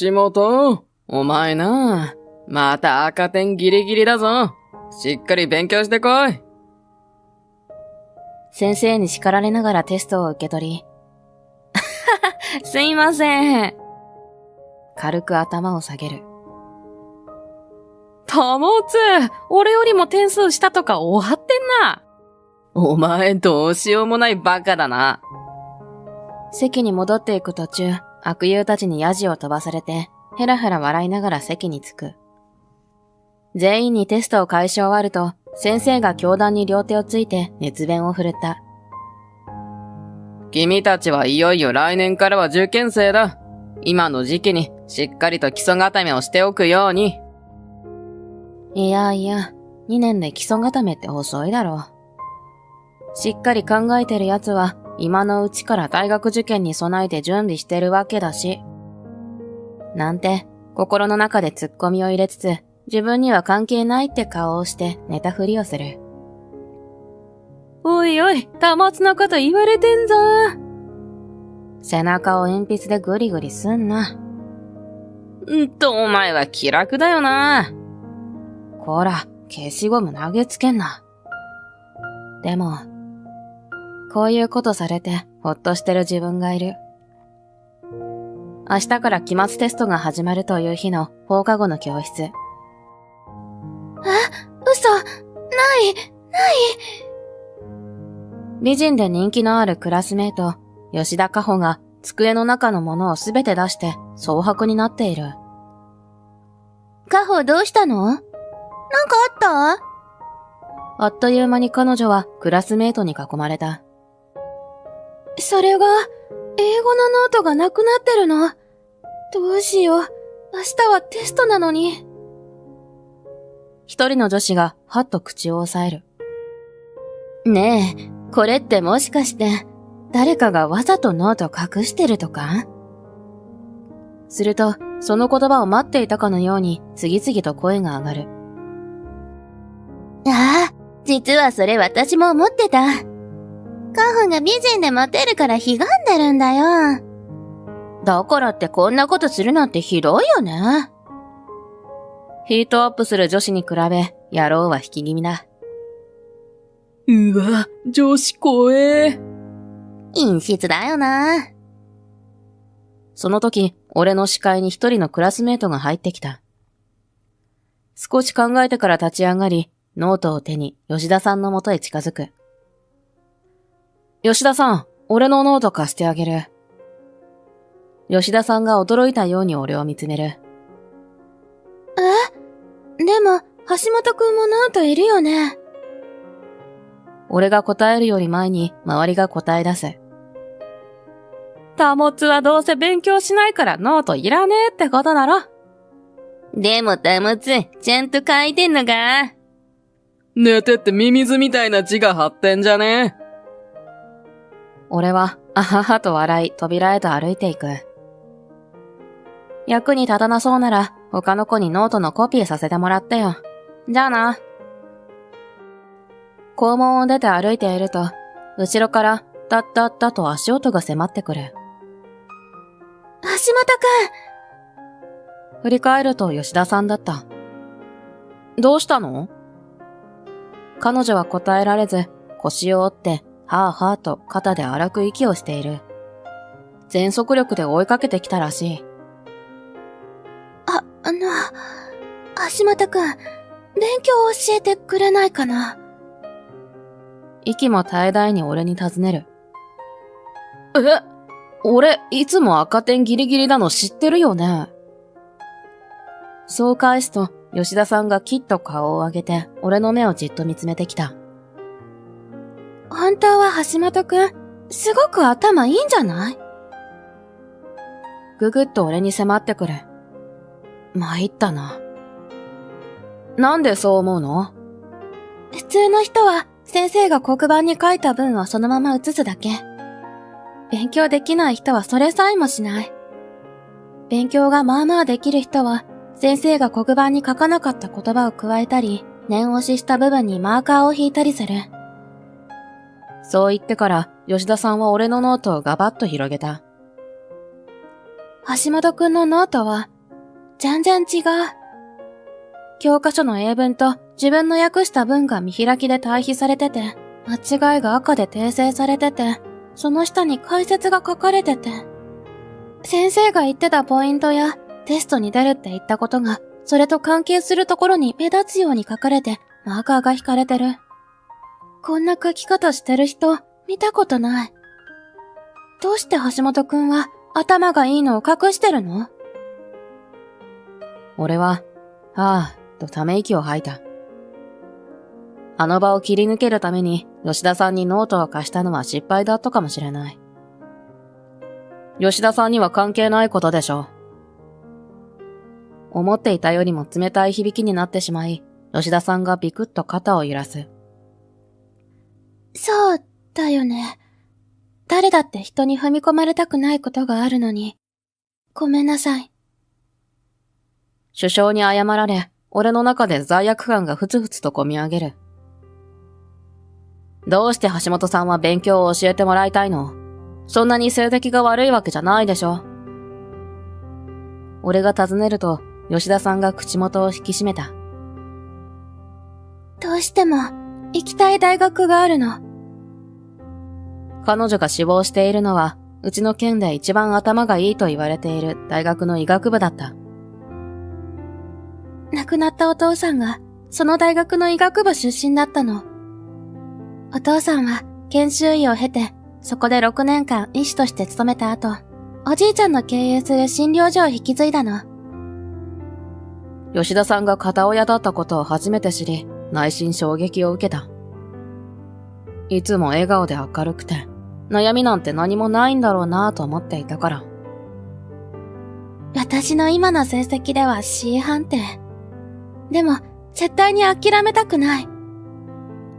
橋本、お前な、また赤点ギリギリだぞ。しっかり勉強してこい。先生に叱られながらテストを受け取り、すいません。軽く頭を下げる。たもつ、俺よりも点数下とか終わってんな。お前どうしようもないバカだな。席に戻っていく途中、悪友たちにヤジを飛ばされて、ヘラヘラ笑いながら席に着く。全員にテストを解消終わると、先生が教壇に両手をついて熱弁を振るった。君たちはいよいよ来年からは受験生だ。今の時期にしっかりと基礎固めをしておくように。いやいや、2年で基礎固めって遅いだろう。しっかり考えてる奴は今のうちから大学受験に備えて準備してるわけだし。なんて心の中でツッコミを入れつつ、自分には関係ないって顔をして寝たふりをする。おいおい、たもつのこと言われてんぞ。背中を鉛筆でグリグリすんな。お前は気楽だよな。こら、消しゴム投げつけんな。でも、こういうことされてほっとしてる自分がいる。明日から期末テストが始まるという日の放課後の教室。嘘、ない。美人で人気のあるクラスメイト、吉田果歩が机の中のものをすべて出して蒼白になっている。カホどうしたの？なんかあった？あっという間に彼女はクラスメイトに囲まれた。それが、英語のノートがなくなってるの。どうしよう。明日はテストなのに。一人の女子がはっと口を押さえる。ねえ、これってもしかして、誰かがわざとノート隠してるとか？すると、その言葉を待っていたかのように次々と声が上がる。ああ、実はそれ私も思ってた。カホが美人でモテるからひがんでるんだよ。だからってこんなことするなんてひどいよね。ヒートアップする女子に比べ、野郎は引き気味だ。うわ、女子怖え。陰湿だよな。その時、俺の視界に一人のクラスメイトが入ってきた。少し考えてから立ち上がり、ノートを手に吉田さんの元へ近づく。吉田さん、俺のノート貸してあげる。吉田さんが驚いたように俺を見つめる。でも、橋本くんもノートいるよね。俺が答えるより前に周りが答え出す。たもつはどうせ勉強しないからノートいらねえってことだろ。でもたもつ、ちゃんと書いてんのか？寝てってミミズみたいな字が張ってんじゃねえ。俺は、あははと笑い、扉へと歩いていく。役に立たなそうなら、他の子にノートのコピーさせてもらってよ。じゃあな。校門を出て歩いていると、後ろから、タッタッタと足音が迫ってくる。橋本振り返ると吉田さんだった。どうしたの？彼女は答えられず、腰を折って、はぁはぁと肩で荒く息をしている。全速力で追いかけてきたらしい。橋本くん、勉強を教えてくれないかな？息も絶え絶えに俺に尋ねる。俺、いつも赤点ギリギリなの知ってるよね。そう返すと、吉田さんがきっと顔を上げて、俺の目をじっと見つめてきた。本当は橋本くん、すごく頭いいんじゃない？ぐぐっと俺に迫ってくる。参ったな。なんでそう思うの？普通の人は先生が黒板に書いた文をそのまま写すだけ。勉強できない人はそれさえもしない。勉強がまあまあできる人は先生が黒板に書かなかった言葉を加えたり、念押しした部分にマーカーを引いたりする。そう言ってから吉田さんは俺のノートをガバッと広げた。橋本くんのノートは、全然違う。教科書の英文と自分の訳した文が見開きで対比されてて、間違いが赤で訂正されてて、その下に解説が書かれてて。先生が言ってたポイントやテストに出るって言ったことが、それと関係するところに目立つように書かれて、マーカーが引かれてる。こんな書き方してる人、見たことない。どうして橋本くんは頭がいいのを隠してるの？俺は、とため息を吐いた。あの場を切り抜けるために吉田さんにノートを貸したのは失敗だったかもしれない。吉田さんには関係ないことでしょ。思っていたよりも冷たい響きになってしまい、吉田さんがビクッと肩を揺らす。そうだよね。誰だって人に踏み込まれたくないことがあるのに。ごめんなさい。首相に謝られ、俺の中で罪悪感がふつふつとこみ上げる。どうして橋本さんは勉強を教えてもらいたいの？そんなに成績が悪いわけじゃないでしょ。俺が尋ねると、吉田さんが口元を引き締めた。どうしても行きたい大学があるの。彼女が志望しているのは、うちの県で一番頭がいいと言われている大学の医学部だった。亡くなったお父さんが、その大学の医学部出身だったの。お父さんは研修医を経て、そこで6年間医師として勤めた後、おじいちゃんの経営する診療所を引き継いだの。吉田さんが片親だったことを初めて知り、内心衝撃を受けた。いつも笑顔で明るくて、悩みなんて何もないんだろうなぁと思っていたから。私の今の成績では C 判定。でも、絶対に諦めたくない。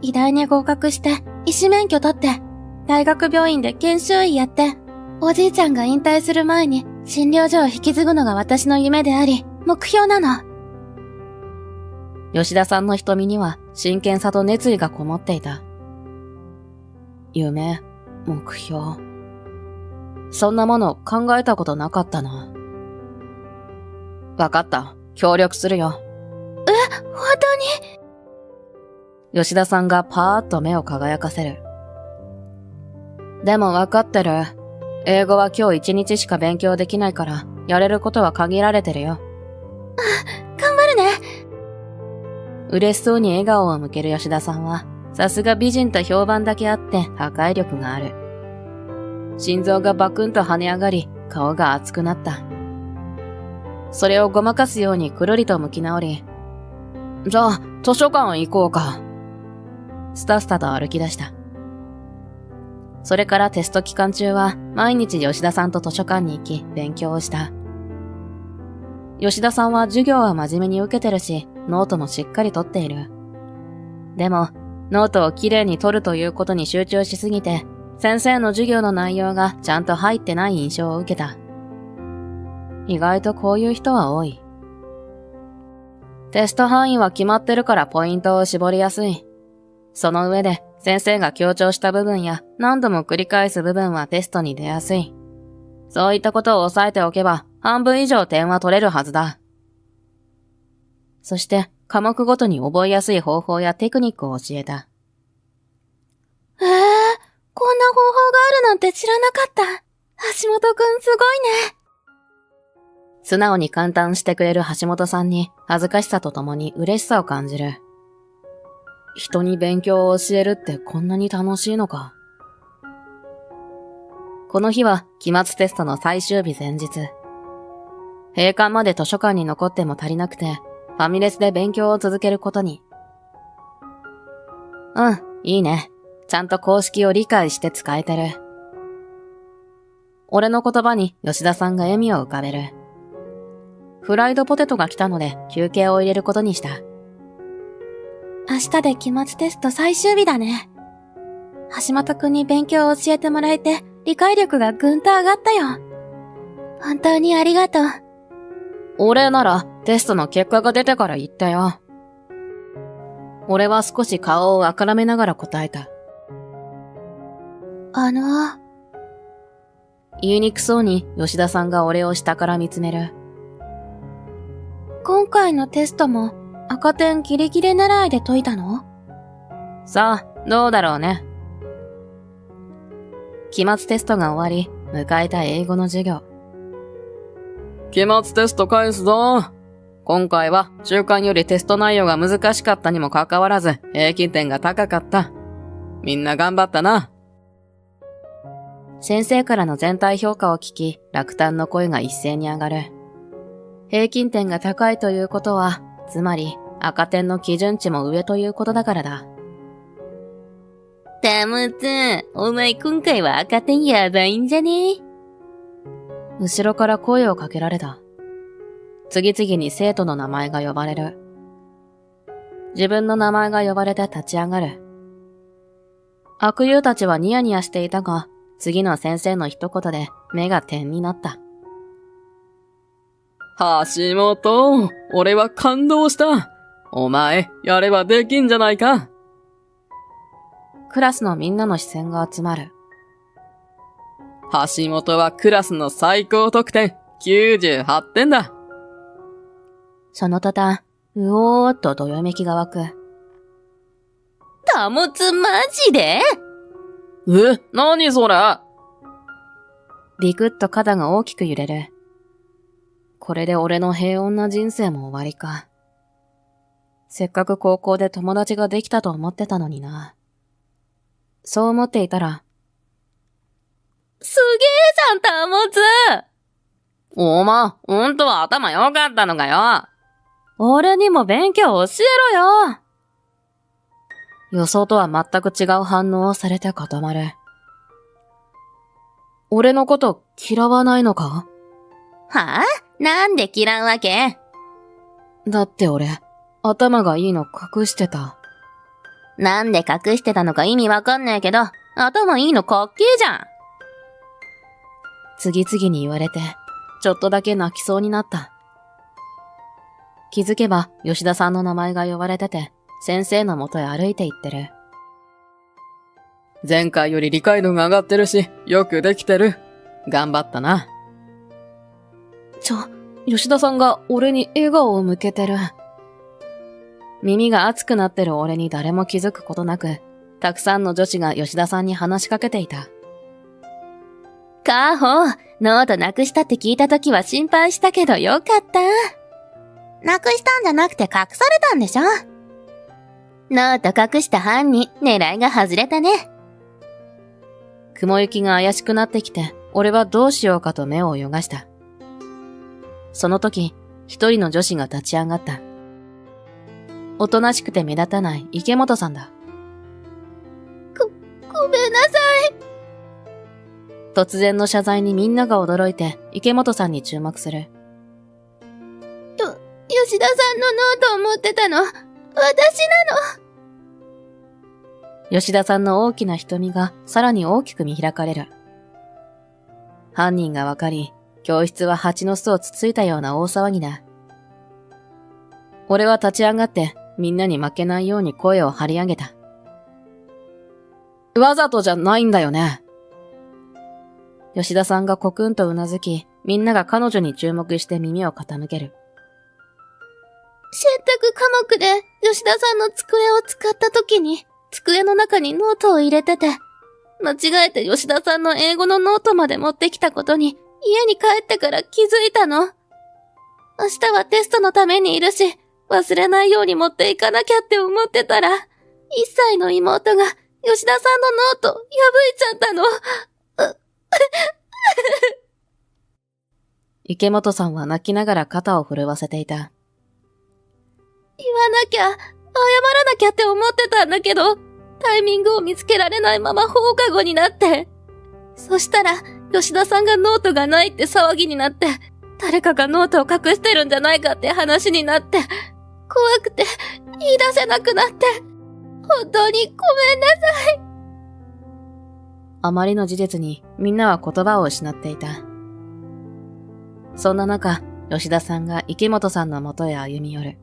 医大に合格して、医師免許取って、大学病院で研修医やって、おじいちゃんが引退する前に診療所を引き継ぐのが私の夢であり、目標なの。吉田さんの瞳には真剣さと熱意がこもっていた。夢、目標。そんなもの考えたことなかったな。わかった。協力するよ。本当に？吉田さんがパーッと目を輝かせる。でもわかってる。英語は今日一日しか勉強できないから、やれることは限られてるよ。頑張るね。嬉しそうに笑顔を向ける吉田さんは、さすが美人と評判だけあって破壊力がある。心臓がバクンと跳ね上がり、顔が熱くなった。それをごまかすようにくるりと向き直り、じゃあ、図書館行こうか。スタスタと歩き出した。それからテスト期間中は毎日吉田さんと図書館に行き勉強をした。吉田さんは授業は真面目に受けてるし、ノートもしっかり取っている。でも、ノートをきれいに取るということに集中しすぎて、先生の授業の内容がちゃんと入ってない印象を受けた。意外とこういう人は多い。テスト範囲は決まってるからポイントを絞りやすい。その上で先生が強調した部分や何度も繰り返す部分はテストに出やすい。そういったことを押さえておけば半分以上点は取れるはずだ。そして科目ごとに覚えやすい方法やテクニックを教えた。こんな方法があるなんて知らなかった。橋本くんすごいね。素直に簡単してくれる橋本さんに恥ずかしさとともに嬉しさを感じる。人に勉強を教えるってこんなに楽しいのか。この日は期末テストの最終日前日。閉館まで図書館に残っても足りなくて、ファミレスで勉強を続けることに。いいね。ちゃんと公式を理解して使えてる。俺の言葉に吉田さんが笑みを浮かべる。フライドポテトが来たので休憩を入れることにした。明日で期末テスト最終日だね。橋本くんに勉強を教えてもらえて理解力がぐんと上がったよ。本当にありがとう。お礼ならテストの結果が出てから言ったよ。俺は少し顔をあからめながら答えた。言いにくそうに吉田さんが俺を下から見つめる。今回のテストも赤点ギリギリ狙いで解いたの？さあ、どうだろうね。期末テストが終わり、迎えた英語の授業。期末テスト返すぞ。今回は中間よりテスト内容が難しかったにもかかわらず平均点が高かった。みんな頑張ったな。先生からの全体評価を聞き、落胆の声が一斉に上がる。平均点が高いということは、つまり赤点の基準値も上ということだからだ。たもつ、お前今回は赤点やばいんじゃね？後ろから声をかけられた。次々に生徒の名前が呼ばれる。自分の名前が呼ばれて立ち上がる。悪友たちはニヤニヤしていたが、次の先生の一言で目が点になった。橋本、俺は感動した。お前、やればできんじゃないか。クラスのみんなの視線が集まる。橋本はクラスの最高得点、98点だ。その途端、うおーっとどよめきが湧く。たもつマジで？何それ？ビクッと肩が大きく揺れる。これで俺の平穏な人生も終わりか。せっかく高校で友達ができたと思ってたのにな。そう思っていたら、すげえじゃん、たもつ！お前、ほんとは頭良かったのかよ。俺にも勉強教えろよ。予想とは全く違う反応をされて固まる。俺のこと嫌わないのか？はぁ？なんで嫌うわけ？だって俺、頭がいいの隠してた。なんで隠してたのか意味わかんないけど、頭いいのかっけえじゃん。次々に言われて、ちょっとだけ泣きそうになった。気づけば吉田さんの名前が呼ばれてて、先生の元へ歩いて行ってる。前回より理解度が上がってるし、よくできてる。頑張ったな。吉田さんが俺に笑顔を向けてる。耳が熱くなってる俺に誰も気づくことなく、たくさんの女子が吉田さんに話しかけていた。カホ、ノートなくしたって聞いたときは心配したけどよかった。なくしたんじゃなくて隠されたんでしょ？ノート隠した犯人、狙いが外れたね。雲行きが怪しくなってきて、俺はどうしようかと目を泳がした。その時、一人の女子が立ち上がった。おとなしくて目立たない池本さんだ。ごめんなさい。突然の謝罪にみんなが驚いて池本さんに注目する。吉田さんのノートを持ってたの、私なの。吉田さんの大きな瞳がさらに大きく見開かれる。犯人がわかり、教室は蜂の巣をつついたような大騒ぎだ。俺は立ち上がってみんなに負けないように声を張り上げた。わざとじゃないんだよね。吉田さんがコクンとうなずき、みんなが彼女に注目して耳を傾ける。選択科目で吉田さんの机を使った時に、机の中にノートを入れてて、間違えて吉田さんの英語のノートまで持ってきたことに、家に帰ってから気づいたの。明日はテストのためにいるし、忘れないように持っていかなきゃって思ってたら、1歳の妹が吉田さんのノート破いちゃったの。池本さんは泣きながら肩を震わせていた。言わなきゃ、謝らなきゃって思ってたんだけど、タイミングを見つけられないまま放課後になって。そしたら、吉田さんがノートがないって騒ぎになって、誰かがノートを隠してるんじゃないかって話になって、怖くて言い出せなくなって、本当にごめんなさい。あまりの事実にみんなは言葉を失っていた。そんな中、吉田さんが池本さんの元へ歩み寄る。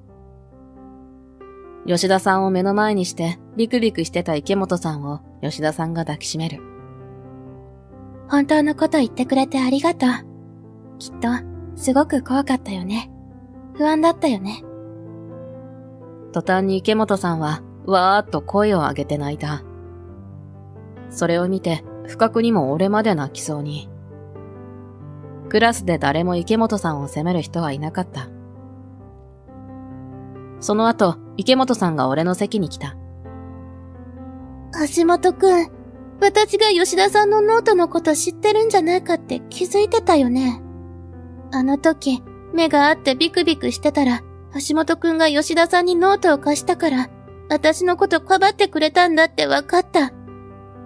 吉田さんを目の前にしてビクビクしてた池本さんを吉田さんが抱きしめる。本当のこと言ってくれてありがとう。きっと、すごく怖かったよね。不安だったよね。途端に池本さんは、わーっと声を上げて泣いた。それを見て、不覚にも俺まで泣きそうに。クラスで誰も池本さんを責める人はいなかった。その後、池本さんが俺の席に来た。橋本くん、私が吉田さんのノートのこと知ってるんじゃないかって気づいてたよね。あの時、目が合ってビクビクしてたら、橋本くんが吉田さんにノートを貸したから、私のことかばってくれたんだってわかった。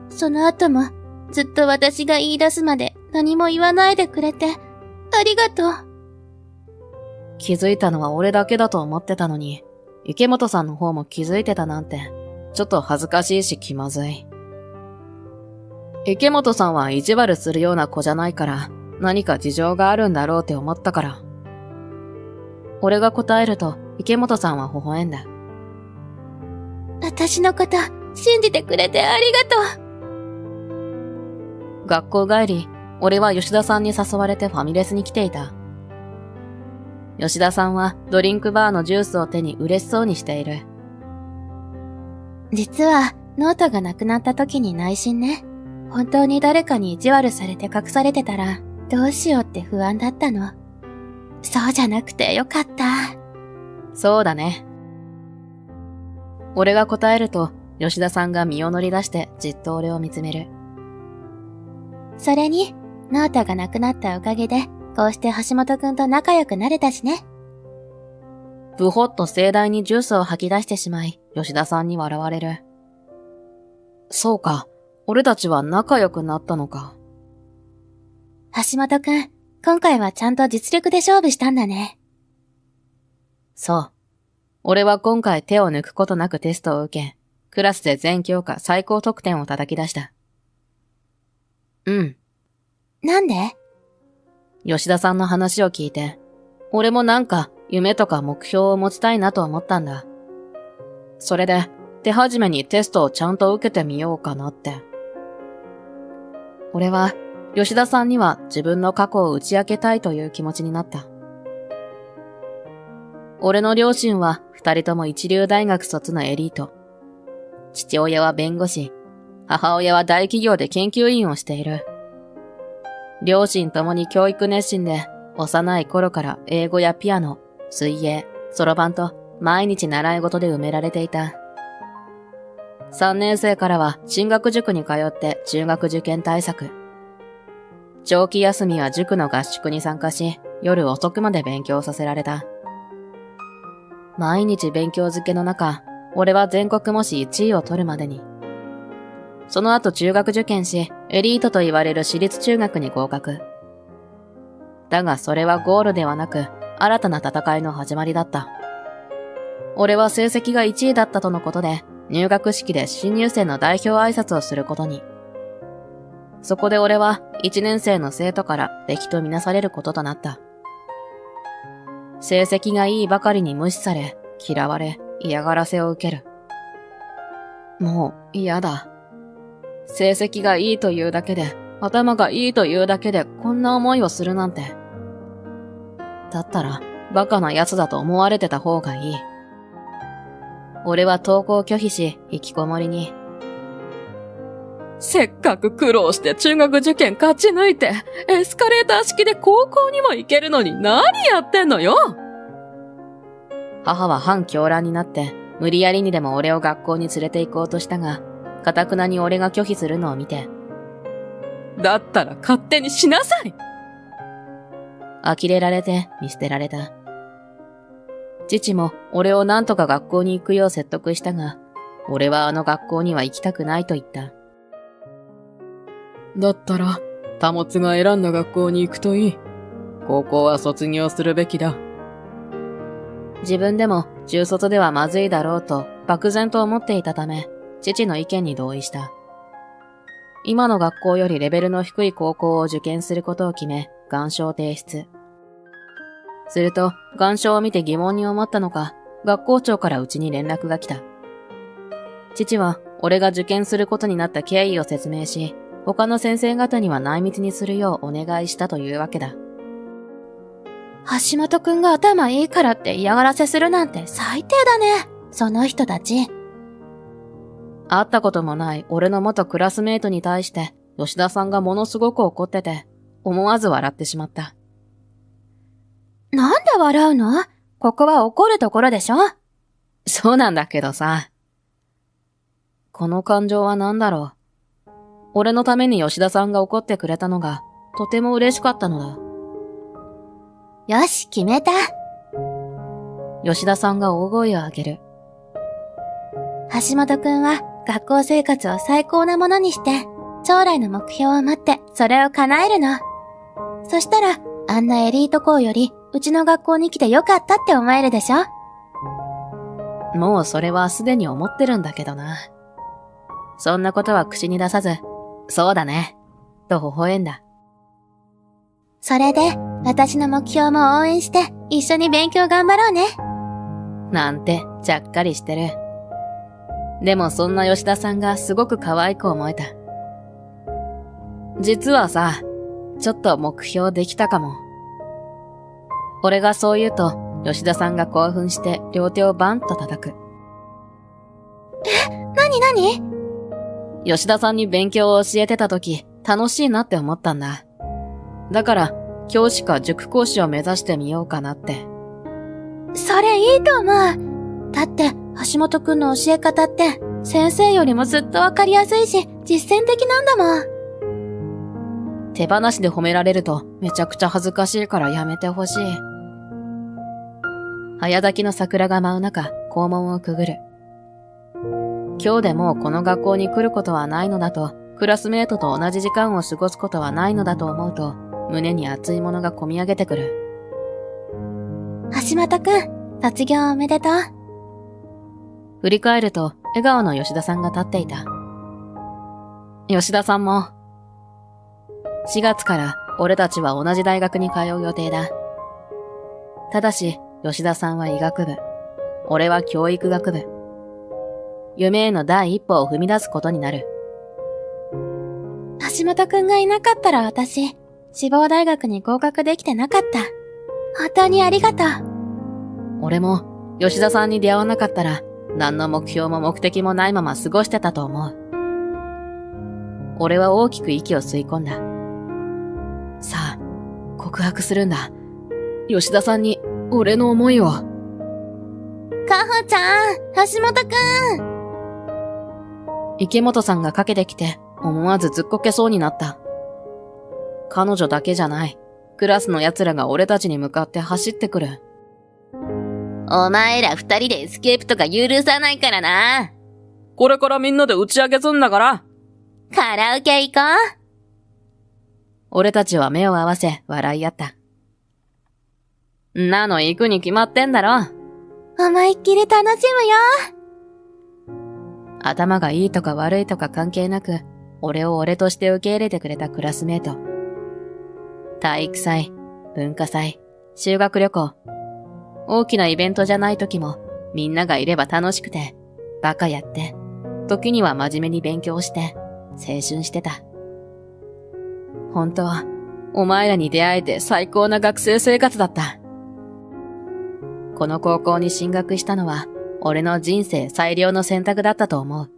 その後も、ずっと私が言い出すまで何も言わないでくれて、ありがとう。気づいたのは俺だけだと思ってたのに、池本さんの方も気づいてたなんて、ちょっと恥ずかしいし気まずい。池本さんは意地悪するような子じゃないから、何か事情があるんだろうって思ったから。俺が答えると、池本さんは微笑んだ。私のこと信じてくれてありがとう。学校帰り、俺は吉田さんに誘われてファミレスに来ていた。吉田さんはドリンクバーのジュースを手に嬉しそうにしている。実は、ノートがなくなった時に内心ね、本当に誰かに意地悪されて隠されてたら、どうしようって不安だったの。そうじゃなくてよかった。そうだね。俺が答えると、吉田さんが身を乗り出してじっと俺を見つめる。それに、ノートがなくなったおかげで、こうして橋本くんと仲良くなれたしね。ぶほっと盛大にジュースを吐き出してしまい、吉田さんに笑われる。そうか、俺たちは仲良くなったのか。橋本くん、今回はちゃんと実力で勝負したんだね。そう。俺は今回手を抜くことなくテストを受け、クラスで全教科最高得点を叩き出した。うん。なんで？吉田さんの話を聞いて、俺もなんか夢とか目標を持ちたいなと思ったんだ。それで、手始めにテストをちゃんと受けてみようかなって。俺は、吉田さんには自分の過去を打ち明けたいという気持ちになった。俺の両親は二人とも一流大学卒のエリート。父親は弁護士、母親は大企業で研究員をしている。両親ともに教育熱心で、幼い頃から英語やピアノ、水泳、そろばんと毎日習い事で埋められていた。3年生からは進学塾に通って中学受験対策。長期休みは塾の合宿に参加し、夜遅くまで勉強させられた。毎日勉強漬けの中、俺は全国模試1位を取るまでに。その後中学受験し、エリートと言われる私立中学に合格。だがそれはゴールではなく、新たな戦いの始まりだった。俺は成績が1位だったとのことで、入学式で新入生の代表挨拶をすることに。そこで俺は1年生の生徒から敵とみなされることとなった。成績がいいばかりに無視され、嫌われ、嫌がらせを受ける。もう嫌だ。成績がいいというだけで、頭がいいというだけでこんな思いをするなんて。だったら、バカな奴だと思われてた方がいい。俺は登校拒否し、引きこもりに。せっかく苦労して中学受験勝ち抜いて、エスカレーター式で高校にも行けるのに何やってんのよ！母は反狂乱になって、無理やりにでも俺を学校に連れて行こうとしたが、堅くなに俺が拒否するのを見て、だったら勝手にしなさい！呆れられて見捨てられた。父も俺をなんとか学校に行くよう説得したが、俺はあの学校には行きたくないと言った。だったら、タモツが選んだ学校に行くといい。高校は卒業するべきだ。自分でも中卒ではまずいだろうと漠然と思っていたため、父の意見に同意した。今の学校よりレベルの低い高校を受験することを決め、願書を提出。すると、願書を見て疑問に思ったのか、学校長からうちに連絡が来た。父は、俺が受験することになった経緯を説明し、他の先生方には内密にするようお願いしたというわけだ。橋本くんが頭いいからって嫌がらせするなんて最低だね。その人たち。会ったこともない俺の元クラスメートに対して吉田さんがものすごく怒ってて、思わず笑ってしまった。なんで笑うの？ここは怒るところでしょ？そうなんだけどさ。この感情は何だろう。俺のために吉田さんが怒ってくれたのがとても嬉しかったのだ。よし、決めた。吉田さんが大声を上げる。橋本くんは学校生活を最高なものにして、将来の目標を待ってそれを叶えるの。そしたら、あんなエリート校より、うちの学校に来てよかったって思えるでしょ？もうそれはすでに思ってるんだけどな。そんなことは口に出さず、そうだね、と微笑んだ。それで、私の目標も応援して、一緒に勉強頑張ろうね。なんて、ちゃっかりしてる。でもそんな吉田さんがすごく可愛く思えた。実はさ、ちょっと目標できたかも。俺がそう言うと、吉田さんが興奮して両手をバンと叩く。なに？吉田さんに勉強を教えてた時、楽しいなって思ったんだ。だから、教師か塾講師を目指してみようかなって。それいいと思う。だって、橋本くんの教え方って、先生よりもずっとわかりやすいし、実践的なんだもん。手放しで褒められるとめちゃくちゃ恥ずかしいからやめてほしい。早咲きの桜が舞う中、校門をくぐる。今日でもうこの学校に来ることはないのだと、クラスメートと同じ時間を過ごすことはないのだと思うと、胸に熱いものがこみ上げてくる。橋本くん、卒業おめでとう。振り返ると、笑顔の吉田さんが立っていた。吉田さんも、4月から俺たちは同じ大学に通う予定だ。ただし、吉田さんは医学部、俺は教育学部。夢への第一歩を踏み出すことになる。橋本くんがいなかったら私、志望大学に合格できてなかった。本当にありがとう。俺も、吉田さんに出会わなかったら、何の目標も目的もないまま過ごしてたと思う。俺は大きく息を吸い込んだ。さあ、告白するんだ。吉田さんに、俺の思いを。かほちゃん、橋本くん。池本さんがかけてきて、思わずずっこけそうになった。彼女だけじゃない。クラスの奴らが俺たちに向かって走ってくる。お前ら二人でエスケープとか許さないからな。これからみんなで打ち上げすんだから。カラオケ行こう。俺たちは目を合わせ笑い合った。なの行くに決まってんだろ。思いっきり楽しむよ。頭がいいとか悪いとか関係なく、俺を俺として受け入れてくれたクラスメート。体育祭、文化祭、修学旅行。大きなイベントじゃない時も、みんながいれば楽しくて、バカやって、時には真面目に勉強して、青春してた。本当は、お前らに出会えて最高な学生生活だった。この高校に進学したのは、俺の人生最良の選択だったと思う。